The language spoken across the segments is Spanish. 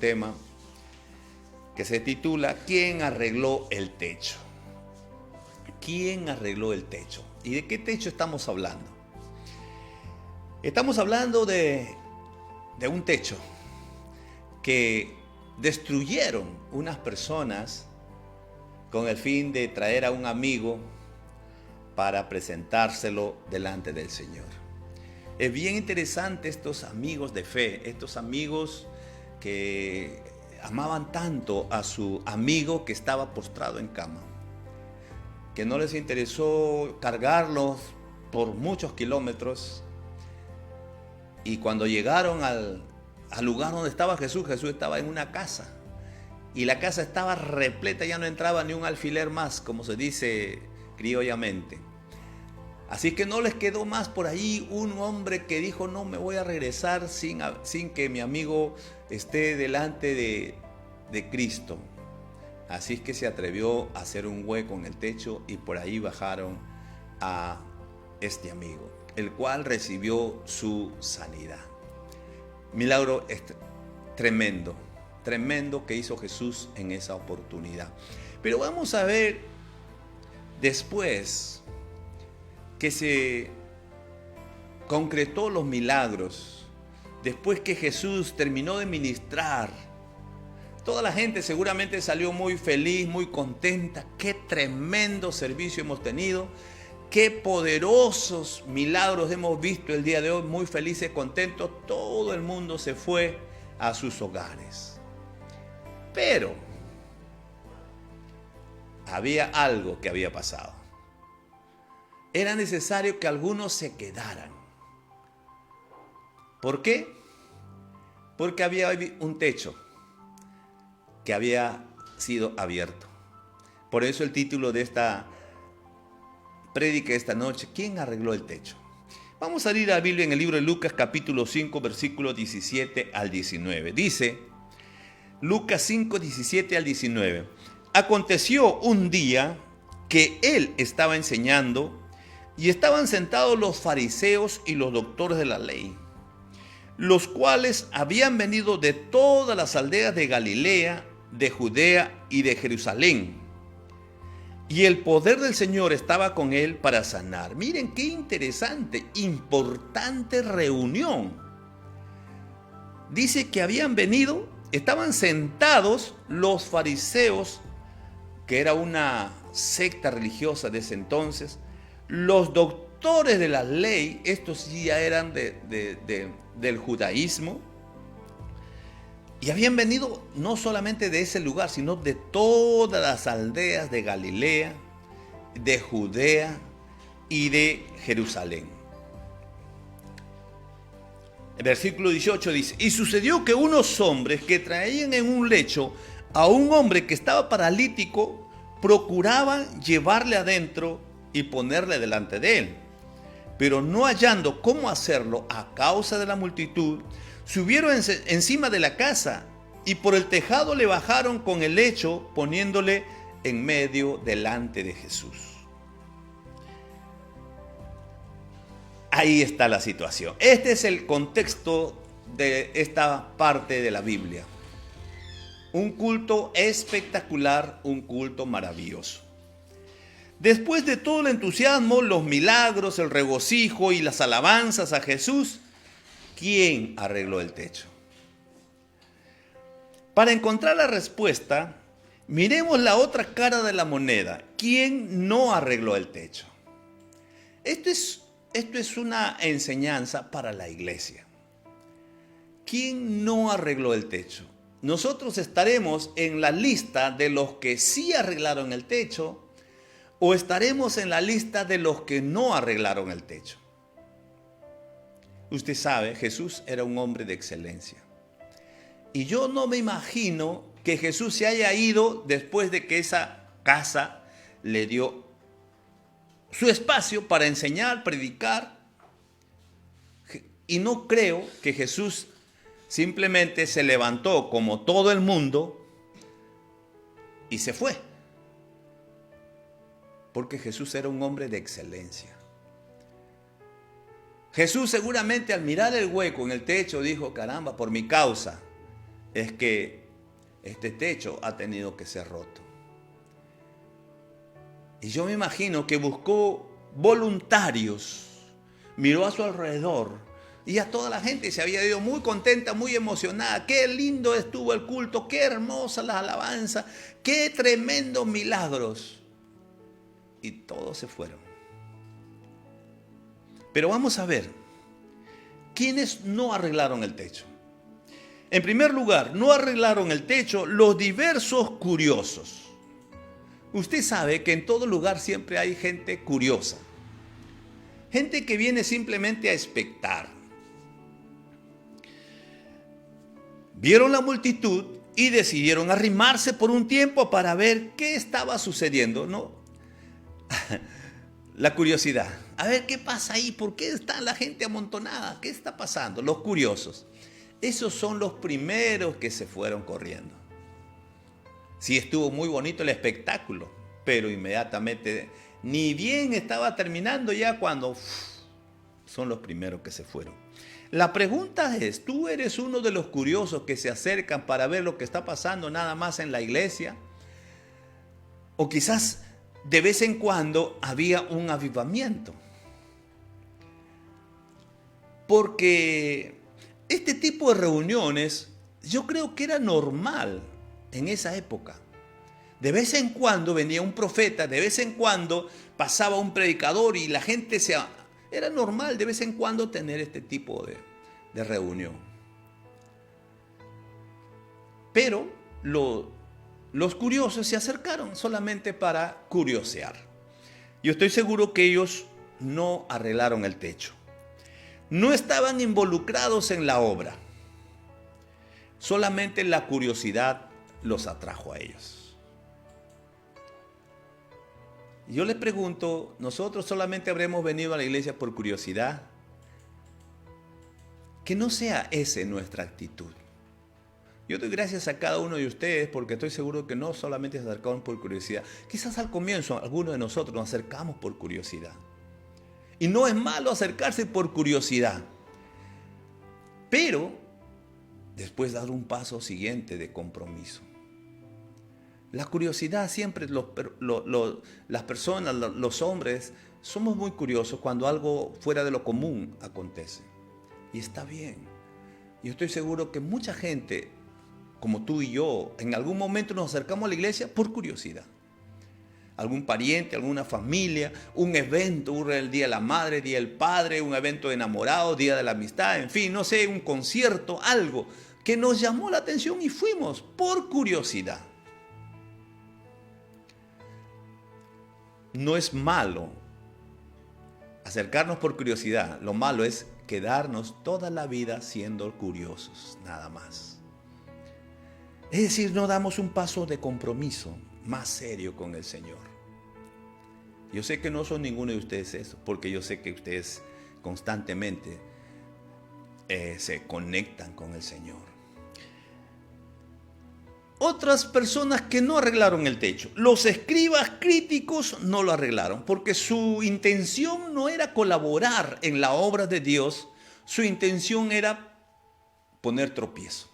tema que se titula ¿Quién arregló el techo? ¿Quién arregló el techo? ¿Y de qué techo estamos hablando? Estamos hablando de un techo que destruyeron unas personas con el fin de traer a un amigo para presentárselo delante del Señor. Es bien interesante estos amigos de fe, estos amigos que amaban tanto a su amigo que estaba postrado en cama, que no les interesó cargarlos por muchos kilómetros, y cuando llegaron al lugar donde estaba Jesús, Jesús estaba en una casa, y la casa estaba repleta, ya no entraba ni un alfiler más, como se dice criollamente. Así que no les quedó más por ahí un hombre que dijo: no me voy a regresar sin que mi amigo esté delante de Cristo. Así es que se atrevió a hacer un hueco en el techo y por ahí bajaron a este amigo, el cual recibió su sanidad. Milagro tremendo, tremendo que hizo Jesús en esa oportunidad. Pero vamos a ver después que se concretó los milagros, después que Jesús terminó de ministrar. Toda la gente seguramente salió muy feliz, muy contenta. Qué tremendo servicio hemos tenido. Qué poderosos milagros hemos visto el día de hoy. Muy felices, contentos. Todo el mundo se fue a sus hogares. Pero había algo que había pasado. Era necesario que algunos se quedaran. ¿Por qué? Porque había un techo que había sido abierto. Por eso el título de esta prédica esta noche: ¿quién arregló el techo? Vamos a ir a la Biblia en el libro de Lucas capítulo 5 versículos 17 al 19. Dice Lucas 5, 17 al 19. Aconteció un día que él estaba enseñando y estaban sentados los fariseos y los doctores de la ley, los cuales habían venido de todas las aldeas de Galilea, de Judea y de Jerusalén. Y el poder del Señor estaba con él para sanar. Miren qué interesante, importante reunión. Dice que habían venido, estaban sentados los fariseos, que era una secta religiosa de ese entonces, los doctores de la ley, estos ya eran del judaísmo, y habían venido no solamente de ese lugar, sino de todas las aldeas de Galilea, de Judea y de Jerusalén. El versículo 18 dice: y sucedió que unos hombres que traían en un lecho a un hombre que estaba paralítico, procuraban llevarle adentro y ponerle delante de él. Pero no hallando cómo hacerlo a causa de la multitud, subieron encima de la casa y por el tejado le bajaron con el lecho, poniéndole en medio delante de Jesús. Ahí está la situación. Este es el contexto de esta parte de la Biblia. Un culto espectacular, un culto maravilloso. Después de todo el entusiasmo, los milagros, el regocijo y las alabanzas a Jesús, ¿quién arregló el techo? Para encontrar la respuesta, miremos la otra cara de la moneda. ¿Quién no arregló el techo? Esto es una enseñanza para la iglesia. ¿Quién no arregló el techo? Nosotros estaremos en la lista de los que sí arreglaron el techo, o estaremos en la lista de los que no arreglaron el techo. Usted sabe, Jesús era un hombre de excelencia. Y yo no me imagino que Jesús se haya ido después de que esa casa le dio su espacio para enseñar, predicar. Y no creo que Jesús simplemente se levantó como todo el mundo y se fue. Porque Jesús era un hombre de excelencia. Jesús seguramente al mirar el hueco en el techo dijo: caramba, por mi causa es que este techo ha tenido que ser roto. Y yo me imagino que buscó voluntarios, miró a su alrededor y a toda la gente se había ido muy contenta, muy emocionada. Qué lindo estuvo el culto, qué hermosa la alabanza, qué tremendos milagros. Y todos se fueron. Pero vamos a ver, ¿quiénes no arreglaron el techo? En primer lugar, no arreglaron el techo los diversos curiosos. Usted sabe que en todo lugar siempre hay gente curiosa. Gente que viene simplemente a expectar. Vieron la multitud y decidieron arrimarse por un tiempo para ver qué estaba sucediendo, ¿no? La curiosidad. A ver qué pasa ahí, ¿por qué está la gente amontonada? ¿Qué está pasando? Los curiosos. Esos son los primeros que se fueron corriendo. Sí, estuvo muy bonito el espectáculo, pero inmediatamente, ni bien estaba terminando ya cuando son los primeros que se fueron. La pregunta es, ¿tú eres uno de los curiosos que se acercan para ver lo que está pasando nada más en la iglesia? O quizás de vez en cuando había un avivamiento. Porque este tipo de reuniones yo creo que era normal en esa época. De vez en cuando venía un profeta, de vez en cuando pasaba un predicador y la gente era normal de vez en cuando tener este tipo de reunión. Pero los curiosos se acercaron solamente para curiosear. Yo estoy seguro que ellos no arreglaron el techo. No estaban involucrados en la obra. Solamente la curiosidad los atrajo a ellos. Yo les pregunto, ¿nosotros solamente habremos venido a la iglesia por curiosidad? Que no sea esa nuestra actitud. Yo doy gracias a cada uno de ustedes porque estoy seguro que no solamente se acercaron por curiosidad. Quizás al comienzo algunos de nosotros nos acercamos por curiosidad. Y no es malo acercarse por curiosidad. Pero después dar un paso siguiente de compromiso. La curiosidad siempre, las personas, los hombres, somos muy curiosos cuando algo fuera de lo común acontece. Y está bien. Yo estoy seguro que mucha gente, como tú y yo, en algún momento nos acercamos a la iglesia por curiosidad. Algún pariente, alguna familia, un evento, el Día de la Madre, Día del Padre, un evento de enamorados, Día de la Amistad, en fin, no sé, un concierto, algo que nos llamó la atención y fuimos por curiosidad. No es malo acercarnos por curiosidad, lo malo es quedarnos toda la vida siendo curiosos, nada más. Es decir, no damos un paso de compromiso más serio con el Señor. Yo sé que no son ninguno de ustedes eso, porque yo sé que ustedes constantemente se conectan con el Señor. Otras personas que no arreglaron el techo. Los escribas críticos no lo arreglaron porque su intención no era colaborar en la obra de Dios, su intención era poner tropiezo.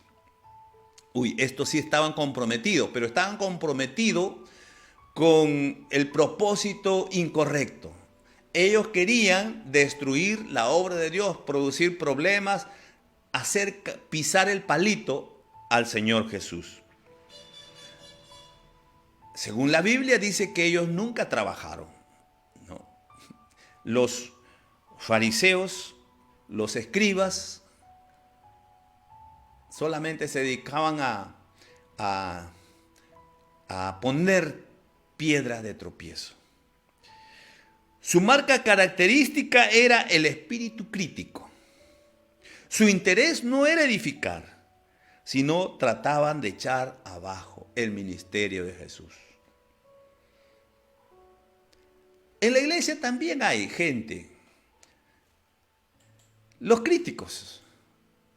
Estos sí estaban comprometidos, pero estaban comprometidos con el propósito incorrecto. Ellos querían destruir la obra de Dios, producir problemas, hacer pisar el palito al Señor Jesús. Según la Biblia dice que ellos nunca trabajaron, ¿no? Los fariseos, los escribas, solamente se dedicaban a poner piedras de tropiezo. Su marca característica era el espíritu crítico. Su interés no era edificar, sino trataban de echar abajo el ministerio de Jesús. En la iglesia también hay gente, los críticos,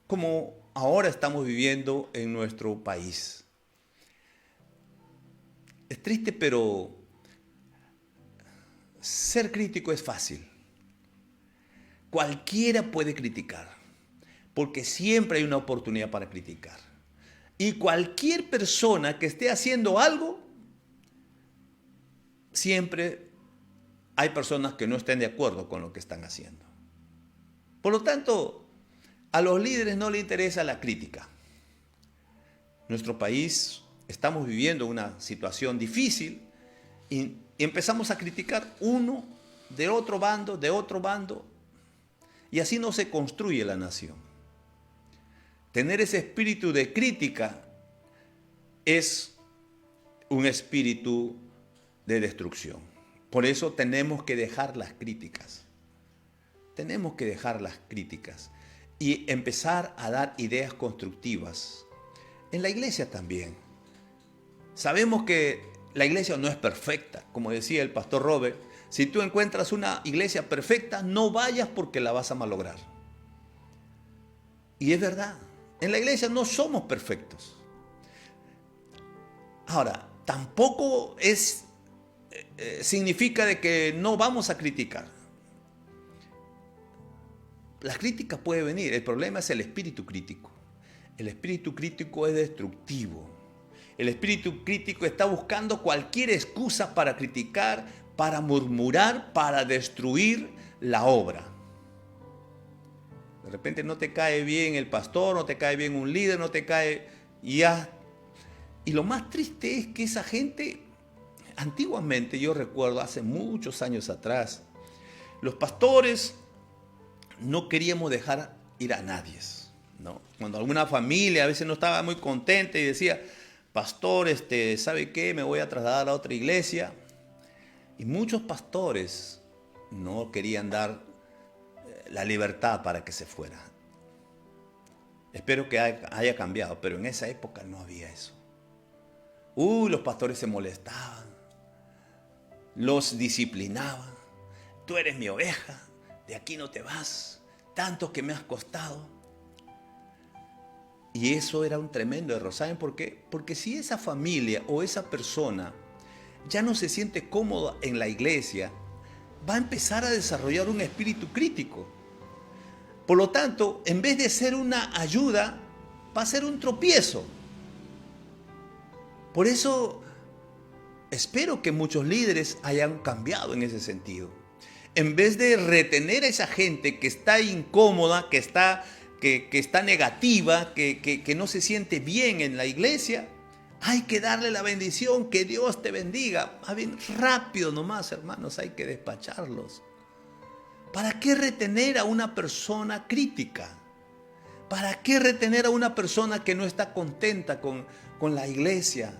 como ahora estamos viviendo en nuestro país. Es triste, pero ser crítico es fácil. Cualquiera puede criticar, porque siempre hay una oportunidad para criticar. Y cualquier persona que esté haciendo algo, siempre hay personas que no estén de acuerdo con lo que están haciendo. Por lo tanto, a los líderes no les interesa la crítica. Nuestro país estamos viviendo una situación difícil y empezamos a criticar uno de otro bando, y así no se construye la nación. Tener ese espíritu de crítica es un espíritu de destrucción. Por eso tenemos que dejar las críticas. Tenemos que dejar las críticas y empezar a dar ideas constructivas. En la iglesia también. Sabemos que la iglesia no es perfecta, como decía el pastor Robert. Si tú encuentras una iglesia perfecta, no vayas porque la vas a malograr. Y es verdad, en la iglesia no somos perfectos. Ahora, tampoco significa de que no vamos a criticar. La crítica puede venir, el problema es el espíritu crítico. El espíritu crítico es destructivo. El espíritu crítico está buscando cualquier excusa para criticar, para murmurar, para destruir la obra. De repente no te cae bien el pastor, no te cae bien un líder, no te cae ya. Y lo más triste es que esa gente, antiguamente, yo recuerdo hace muchos años atrás, los pastores no queríamos dejar ir a nadie, ¿no? Cuando alguna familia a veces no estaba muy contenta y decía, pastor, ¿sabe qué? Me voy a trasladar a otra iglesia. Y muchos pastores no querían dar la libertad para que se fuera. Espero que haya cambiado, pero en esa época no había eso. Los pastores se molestaban, los disciplinaban. Tú eres mi oveja, de aquí no te vas, tanto que me has costado. Y eso era un tremendo error. ¿Saben por qué? Porque si esa familia o esa persona ya no se siente cómoda en la iglesia, va a empezar a desarrollar un espíritu crítico. Por lo tanto, en vez de ser una ayuda, va a ser un tropiezo. Por eso, espero que muchos líderes hayan cambiado en ese sentido. En vez de retener a esa gente que está incómoda, que está negativa, que no se siente bien en la iglesia, hay que darle la bendición, que Dios te bendiga. Rápido nomás, hermanos, hay que despacharlos. ¿Para qué retener a una persona crítica? ¿Para qué retener a una persona que no está contenta con la iglesia?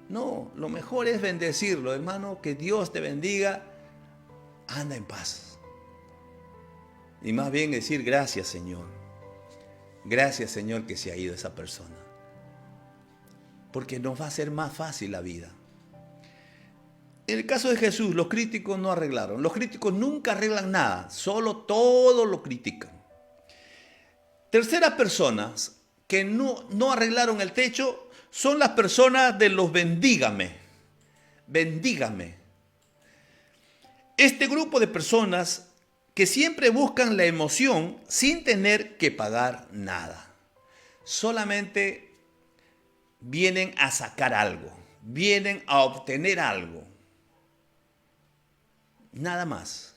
No, lo mejor es bendecirlo, hermano, que Dios te bendiga, anda en paz. Y más bien decir gracias, Señor. Gracias, Señor, que se ha ido esa persona. Porque nos va a hacer más fácil la vida. En el caso de Jesús, los críticos no arreglaron. Los críticos nunca arreglan nada, solo todo lo critican. Terceras personas que no arreglaron el techo son las personas de los bendígame. Bendígame. Este grupo de personas que siempre buscan la emoción sin tener que pagar nada. Solamente vienen a sacar algo, vienen a obtener algo. Nada más.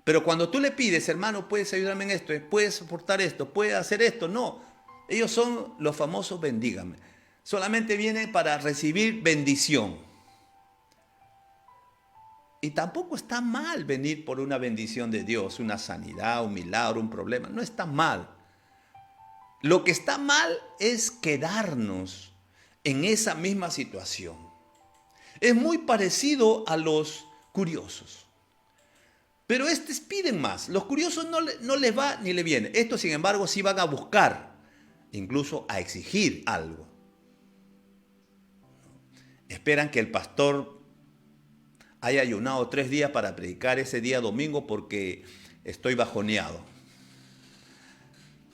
Pero cuando tú le pides, hermano, ¿puedes ayudarme en esto? ¿Puedes soportar esto? ¿Puedes hacer esto? No. Ellos son los famosos bendígame. Solamente vienen para recibir bendición. Y tampoco está mal venir por una bendición de Dios, una sanidad, un milagro, un problema. No está mal. Lo que está mal es quedarnos en esa misma situación. Es muy parecido a los curiosos. Pero estos piden más. Los curiosos no les va ni le viene. Estos, sin embargo, sí van a buscar, incluso a exigir algo. Esperan que el pastor haya ayunado 3 días para predicar ese día domingo porque estoy bajoneado.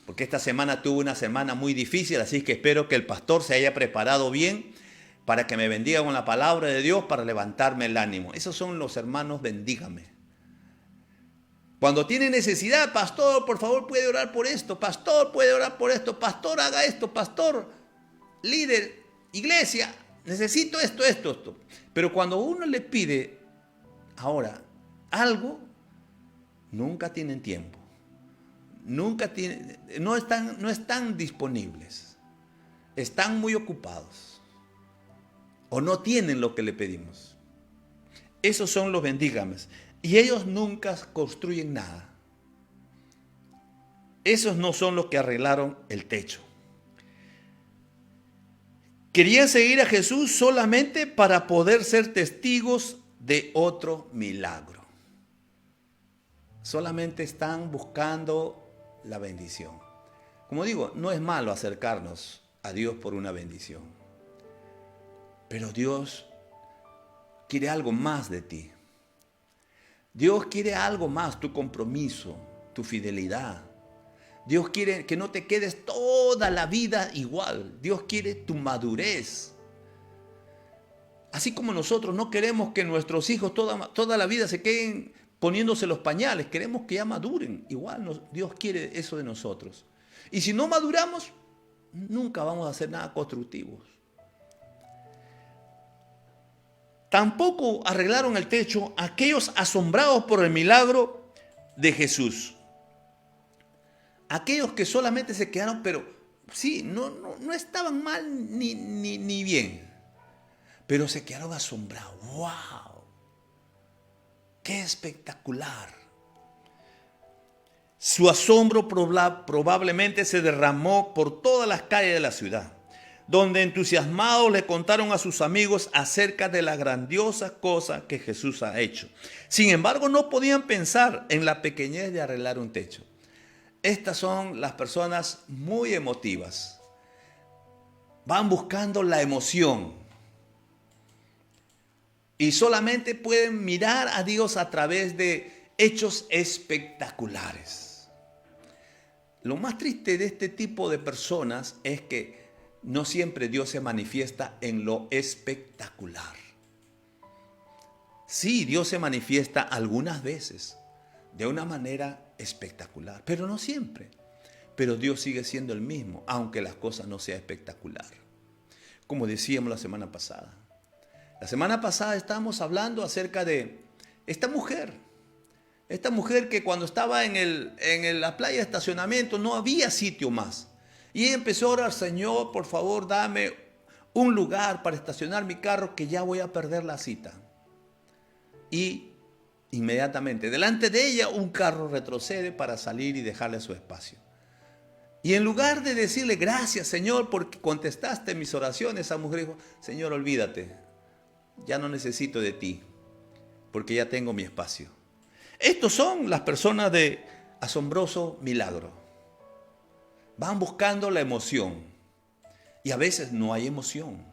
Porque esta semana tuve una semana muy difícil, así que espero que el pastor se haya preparado bien para que me bendiga con la palabra de Dios para levantarme el ánimo. Esos son los hermanos bendígame. Cuando tiene necesidad, pastor, por favor, puede orar por esto, pastor, puede orar por esto, pastor, haga esto, pastor. líder, iglesia, necesito esto. Pero cuando uno le pide ahora algo, nunca tienen tiempo. No están disponibles. Están muy ocupados. O no tienen lo que le pedimos. Esos son los bendígames. Y ellos nunca construyen nada. Esos no son los que arreglaron el techo. Querían seguir a Jesús solamente para poder ser testigos de otro milagro. Solamente están buscando la bendición. Como digo, no es malo acercarnos a Dios por una bendición. Pero Dios quiere algo más de ti. Dios quiere algo más, tu compromiso, tu fidelidad. Dios quiere que no te quedes toda la vida igual. Dios quiere tu madurez. Así como nosotros no queremos que nuestros hijos toda la vida se queden poniéndose los pañales. Queremos que ya maduren. Igual Dios quiere eso de nosotros. Y si no maduramos, nunca vamos a hacer nada constructivo. Tampoco arreglaron el techo aquellos asombrados por el milagro de Jesús. Aquellos que solamente se quedaron, pero sí, no estaban mal ni bien. Pero se quedaron asombrados. ¡Wow! ¡Qué espectacular! Su asombro probablemente se derramó por todas las calles de la ciudad, donde entusiasmados le contaron a sus amigos acerca de la grandiosa cosa que Jesús ha hecho. Sin embargo, no podían pensar en la pequeñez de arreglar un techo. Estas son las personas muy emotivas. Van buscando la emoción. Y solamente pueden mirar a Dios a través de hechos espectaculares. Lo más triste de este tipo de personas es que no siempre Dios se manifiesta en lo espectacular. Sí, Dios se manifiesta algunas veces de una manera espectacular, pero no siempre. Pero Dios sigue siendo el mismo, aunque las cosas no sean espectacular. Como decíamos la semana pasada. La semana pasada estábamos hablando acerca de esta mujer que cuando estaba en la playa de estacionamiento no había sitio más. Y ella empezó a orar: Señor, por favor, dame un lugar para estacionar mi carro, que ya voy a perder la cita. Y inmediatamente delante de ella un carro retrocede para salir y dejarle su espacio. Y en lugar de decirle: gracias, Señor, porque contestaste mis oraciones, esa mujer dijo: Señor, olvídate, ya no necesito de ti, porque ya tengo mi espacio. Estos son las personas de asombroso milagro. Van buscando la emoción y a veces no hay emoción.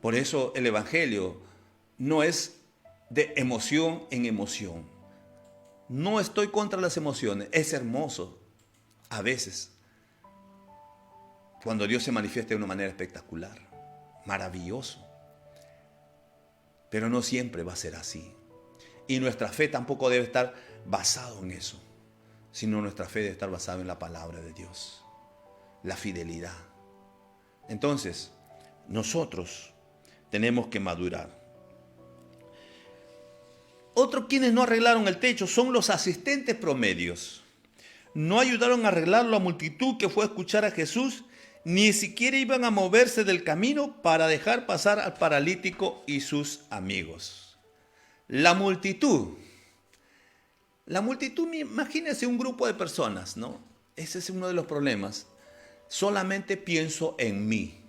Por eso el Evangelio no es de emoción en emoción. No estoy contra las emociones. Es hermoso a veces cuando Dios se manifiesta de una manera espectacular, maravilloso. Pero no siempre va a ser así. Y nuestra fe tampoco debe estar basada en eso, sino nuestra fe debe estar basada en la palabra de Dios, la fidelidad. Entonces, nosotros tenemos que madurar. Otros quienes no arreglaron el techo son los asistentes promedios. No ayudaron a arreglar la multitud que fue a escuchar a Jesús, ni siquiera iban a moverse del camino para dejar pasar al paralítico y sus amigos. La multitud, imagínense un grupo de personas, ¿no? Ese es uno de los problemas. Solamente pienso en mí.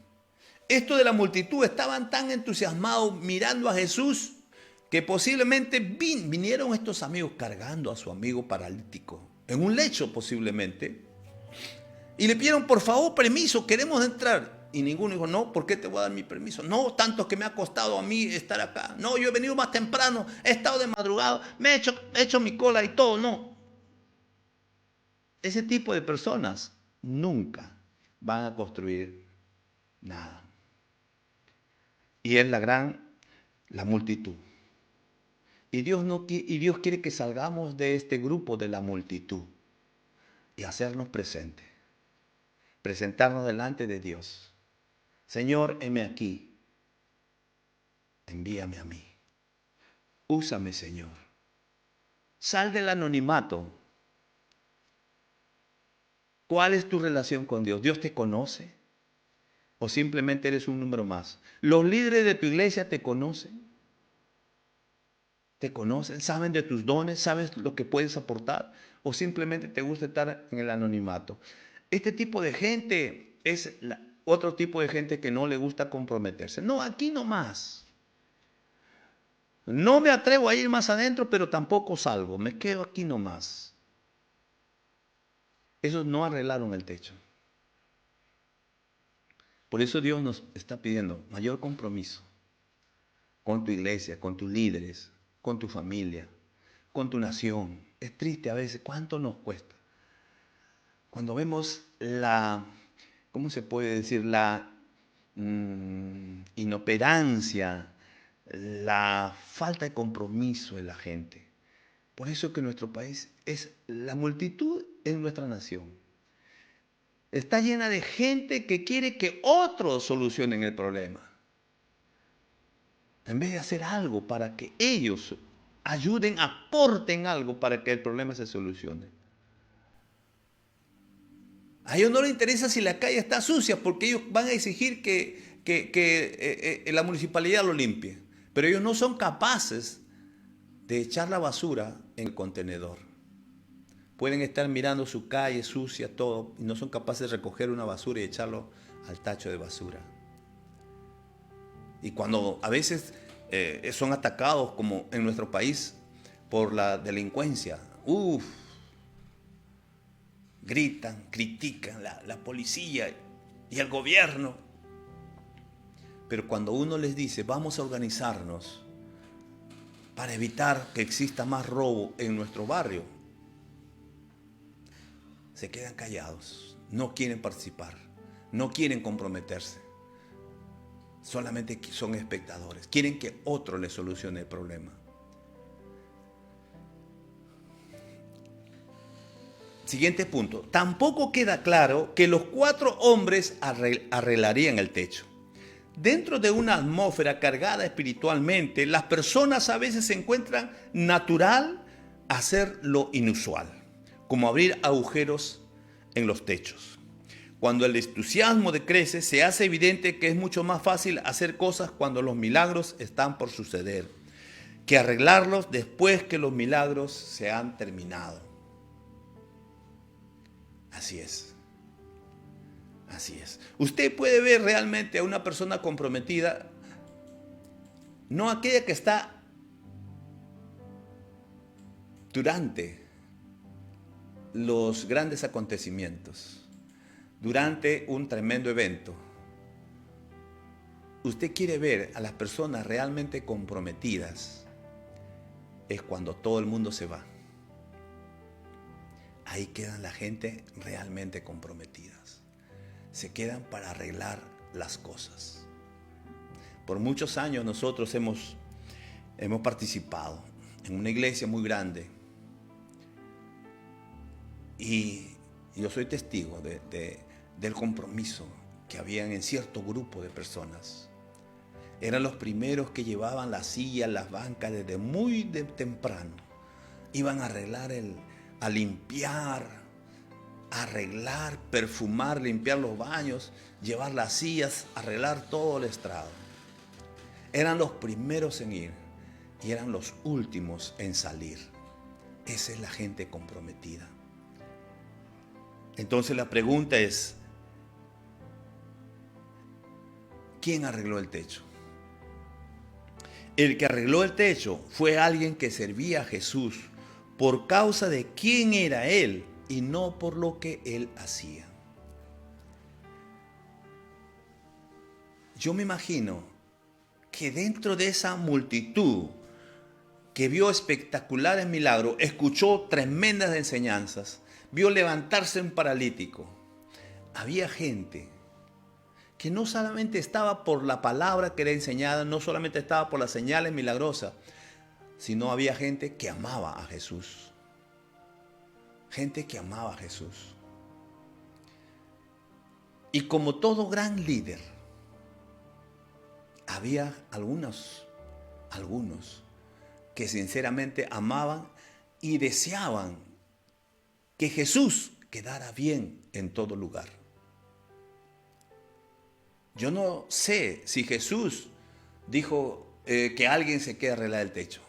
Esto de la multitud, estaban tan entusiasmados mirando a Jesús que posiblemente vinieron estos amigos cargando a su amigo paralítico, en un lecho posiblemente, y le pidieron: por favor, permiso, queremos entrar. Y ninguno dijo: no, ¿por qué te voy a dar mi permiso? No, tanto que me ha costado a mí estar acá. No, yo he venido más temprano, he estado de madrugada, me he hecho mi cola y todo. No. Ese tipo de personas nunca van a construir nada. Y es la multitud. Y Dios quiere que salgamos de este grupo de la multitud y hacernos presentes. presentarnos delante de Dios. Señor, heme aquí. Envíame a mí. Úsame, Señor. Sal del anonimato. ¿Cuál es tu relación con Dios? ¿Dios te conoce? ¿O simplemente eres un número más? ¿Los líderes de tu iglesia te conocen? ¿Te conocen? ¿Saben de tus dones? ¿Sabes lo que puedes aportar? ¿O simplemente te gusta estar en el anonimato? Este tipo de gente es otro tipo de gente que no le gusta comprometerse. No, aquí nomás. No me atrevo a ir más adentro, pero tampoco salgo. Me quedo aquí nomás. Esos no arreglaron el techo. Por eso Dios nos está pidiendo mayor compromiso con tu iglesia, con tus líderes, con tu familia, con tu nación. Es triste a veces cuánto nos cuesta. Cuando vemos ¿cómo se puede decir? La inoperancia, la falta de compromiso de la gente. Por eso que nuestro país la multitud en nuestra nación. Está llena de gente que quiere que otros solucionen el problema. En vez de hacer algo para que ellos ayuden, aporten algo para que el problema se solucione. A ellos no les interesa si la calle está sucia porque ellos van a exigir que la municipalidad lo limpie. Pero ellos no son capaces de echar la basura en el contenedor. Pueden estar mirando su calle sucia, todo, y no son capaces de recoger una basura y echarlo al tacho de basura. Y cuando a veces son atacados, como en nuestro país, por la delincuencia, gritan, critican la policía y el gobierno. Pero cuando uno les dice, vamos a organizarnos para evitar que exista más robo en nuestro barrio, se quedan callados, no quieren participar, no quieren comprometerse. Solamente son espectadores, quieren que otro les solucione el problema. Siguiente punto. Tampoco queda claro que los 4 hombres arreglarían el techo. Dentro de una atmósfera cargada espiritualmente, las personas a veces se encuentran natural hacer lo inusual, como abrir agujeros en los techos. Cuando el entusiasmo decrece, se hace evidente que es mucho más fácil hacer cosas cuando los milagros están por suceder, que arreglarlos después que los milagros se han terminado. Así es. Así es. Usted puede ver realmente a una persona comprometida, no aquella que está durante los grandes acontecimientos, durante un tremendo evento. Usted quiere ver a las personas realmente comprometidas, es cuando todo el mundo se va. Ahí quedan la gente realmente comprometidas. Se quedan para arreglar las cosas. Por muchos años nosotros hemos participado en una iglesia muy grande y yo soy testigo del compromiso que había en cierto grupo de personas. Eran los primeros que llevaban las sillas, las bancas desde muy temprano. Iban a arreglar a limpiar, arreglar, perfumar, limpiar los baños, llevar las sillas, arreglar todo el estrado. Eran los primeros en ir y eran los últimos en salir. Esa es la gente comprometida. Entonces la pregunta es, ¿quién arregló el techo? El que arregló el techo fue alguien que servía a Jesús por causa de quién era Él y no por lo que Él hacía. Yo me imagino que dentro de esa multitud que vio espectaculares milagros, escuchó tremendas enseñanzas, vio levantarse un paralítico, había gente que no solamente estaba por la palabra que era enseñada, no solamente estaba por las señales milagrosas, sino había gente que amaba a Jesús. Gente que amaba a Jesús. Y como todo gran líder, había algunos que sinceramente amaban y deseaban que Jesús quedara bien en todo lugar. Yo no sé si Jesús dijo que alguien se quede a arreglar el techo.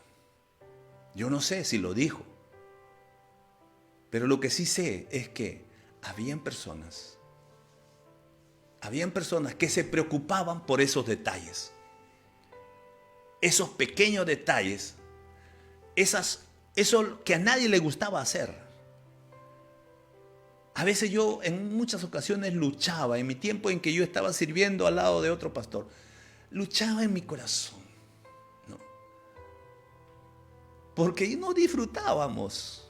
Yo no sé si lo dijo. Pero lo que sí sé es que habían personas que se preocupaban por esos detalles. Esos pequeños detalles. Eso que a nadie le gustaba hacer. A veces yo en muchas ocasiones luchaba, en mi tiempo en que yo estaba sirviendo al lado de otro pastor, luchaba en mi corazón, ¿no? Porque no disfrutábamos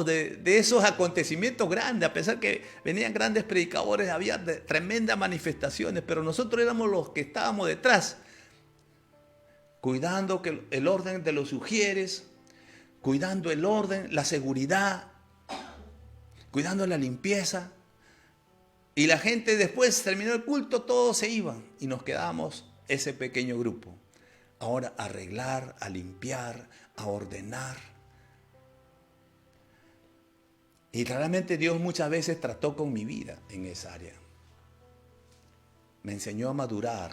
de esos acontecimientos grandes, a pesar que venían grandes predicadores, había tremendas manifestaciones, pero nosotros éramos los que estábamos detrás, cuidando que el orden de los sugieres, cuidando el orden, la seguridad, cuidando la limpieza. Y la gente después, terminó el culto, todos se iban y nos quedábamos ese pequeño grupo. Ahora a arreglar, a limpiar, a ordenar. Y realmente Dios muchas veces trató con mi vida en esa área. Me enseñó a madurar,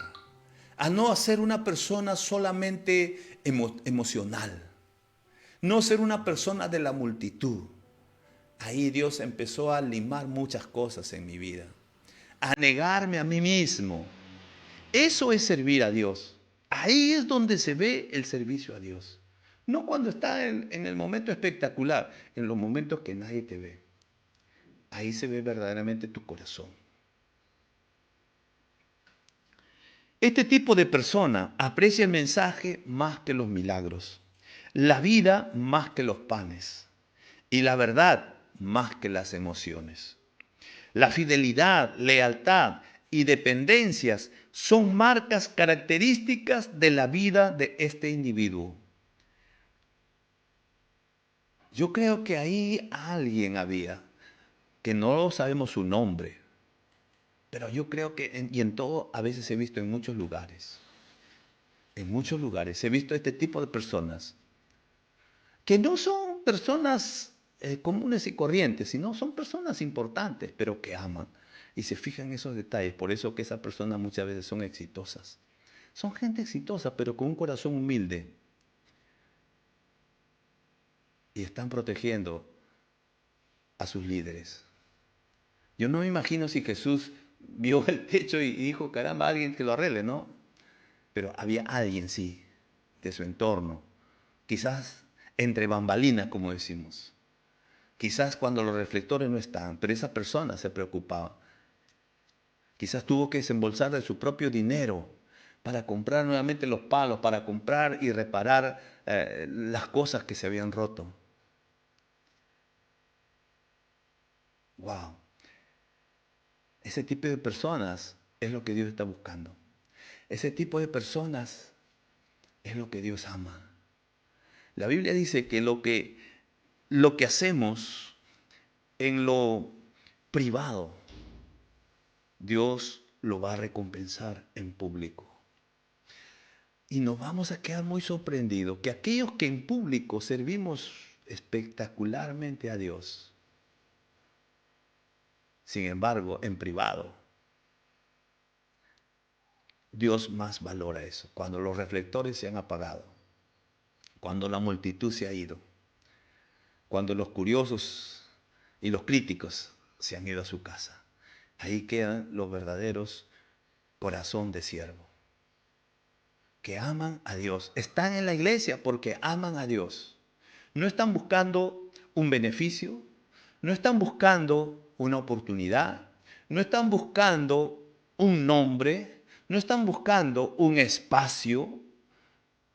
a no ser una persona solamente emocional, no ser una persona de la multitud. Ahí Dios empezó a limar muchas cosas en mi vida, a negarme a mí mismo. Eso es servir a Dios. Ahí es donde se ve el servicio a Dios. No cuando está en el momento espectacular, en los momentos que nadie te ve. Ahí se ve verdaderamente tu corazón. Este tipo de persona aprecia el mensaje más que los milagros, la vida más que los panes y la verdad más que las emociones. La fidelidad, lealtad y dependencias son marcas características de la vida de este individuo. Yo creo que ahí alguien había, que no sabemos su nombre, pero yo creo que, y en todo, a veces he visto en muchos lugares he visto este tipo de personas, que no son personas comunes y corrientes, sino son personas importantes, pero que aman y se fijan en esos detalles. Por eso que esas personas muchas veces son exitosas. Son gente exitosa, pero con un corazón humilde. Y están protegiendo a sus líderes. Yo no me imagino si Jesús vio el techo y dijo, caramba, alguien que lo arregle, ¿no? Pero había alguien, sí, de su entorno. Quizás entre bambalinas, como decimos. Quizás cuando los reflectores no estaban, pero esa persona se preocupaba. Quizás tuvo que desembolsar de su propio dinero para comprar nuevamente los palos, para comprar y reparar las cosas que se habían roto. Wow. Ese tipo de personas es lo que Dios está buscando. Ese tipo de personas es lo que Dios ama. La Biblia dice que lo que hacemos en lo privado, Dios lo va a recompensar en público. Y nos vamos a quedar muy sorprendidos que aquellos que en público servimos espectacularmente a Dios, sin embargo, en privado, Dios más valora eso. Cuando los reflectores se han apagado, cuando la multitud se ha ido, cuando los curiosos y los críticos se han ido a su casa. Ahí quedan los verdaderos corazón de siervo, que aman a Dios. Están en la iglesia porque aman a Dios. No están buscando un beneficio, no están buscando una oportunidad, no están buscando un nombre, no están buscando un espacio,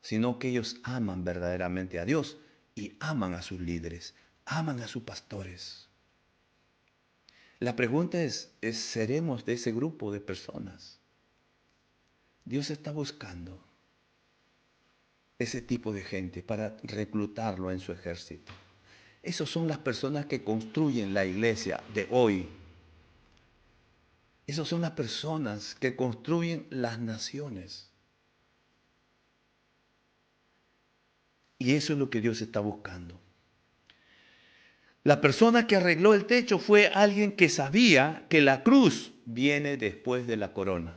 sino que ellos aman verdaderamente a Dios y aman a sus líderes, aman a sus pastores. La pregunta es, ¿seremos de ese grupo de personas? Dios está buscando ese tipo de gente para reclutarlo en su ejército. Esas son las personas que construyen la iglesia de hoy. Esas son las personas que construyen las naciones. Y eso es lo que Dios está buscando. La persona que arregló el techo fue alguien que sabía que la cruz viene después de la corona.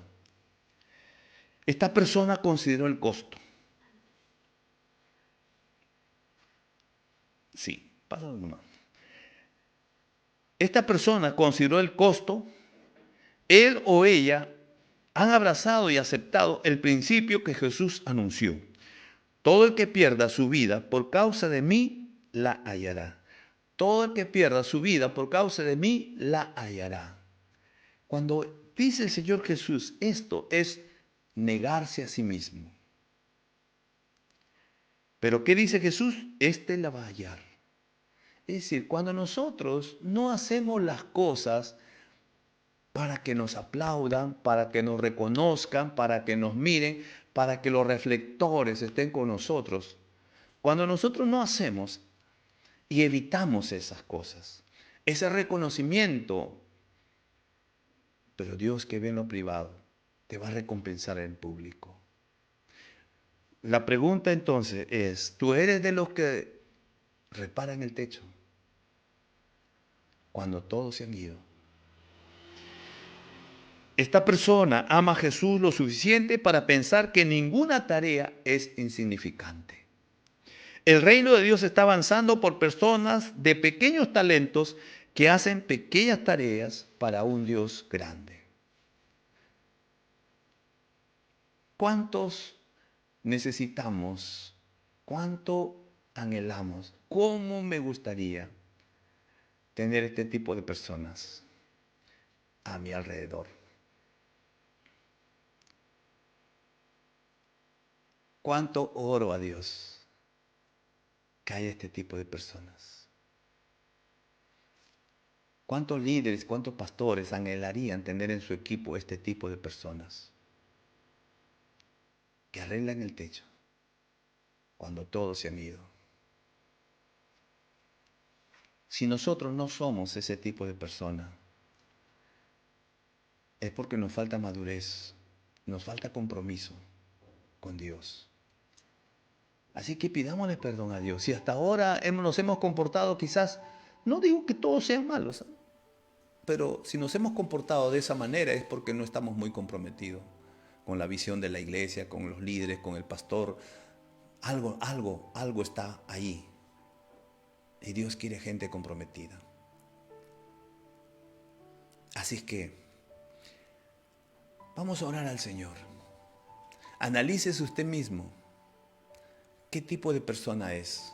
Esta persona consideró el costo. Sí, pásalo nomás. Esta persona consideró el costo. Él o ella han abrazado y aceptado el principio que Jesús anunció. Todo el que pierda su vida por causa de mí, la hallará. Todo el que pierda su vida por causa de mí, la hallará. Cuando dice el Señor Jesús, esto es negarse a sí mismo. Pero ¿qué dice Jesús? Este la va a hallar. Es decir, cuando nosotros no hacemos las cosas para que nos aplaudan, para que nos reconozcan, para que nos miren, para que los reflectores estén con nosotros. Cuando nosotros no hacemos y evitamos esas cosas, ese reconocimiento, pero Dios que ve en lo privado, te va a recompensar en público. La pregunta entonces es, ¿tú eres de los que reparan el techo cuando todos se han ido? Esta persona ama a Jesús lo suficiente para pensar que ninguna tarea es insignificante. El reino de Dios está avanzando por personas de pequeños talentos que hacen pequeñas tareas para un Dios grande. ¿Cuántos necesitamos? ¿Cuánto anhelamos? ¿Cómo me gustaría tener este tipo de personas a mi alrededor? ¿Cuánto oro a Dios que haya este tipo de personas? ¿Cuántos líderes, cuántos pastores anhelarían tener en su equipo este tipo de personas que arreglan el techo cuando todos se han ido? Si nosotros no somos ese tipo de persona, es porque nos falta madurez, nos falta compromiso con Dios. Así que pidámosle perdón a Dios. Si hasta ahora nos hemos comportado quizás, no digo que todos sean malos, pero si nos hemos comportado de esa manera es porque no estamos muy comprometidos con la visión de la iglesia, con los líderes, con el pastor. Algo está ahí. Y Dios quiere gente comprometida. Así es que vamos a orar al Señor. Analícese usted mismo qué tipo de persona es.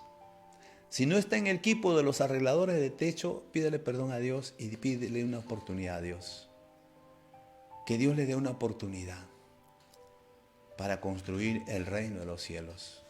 Si no está en el equipo de los arregladores de techo, pídele perdón a Dios y pídele una oportunidad a Dios. Que Dios le dé una oportunidad para construir el reino de los cielos.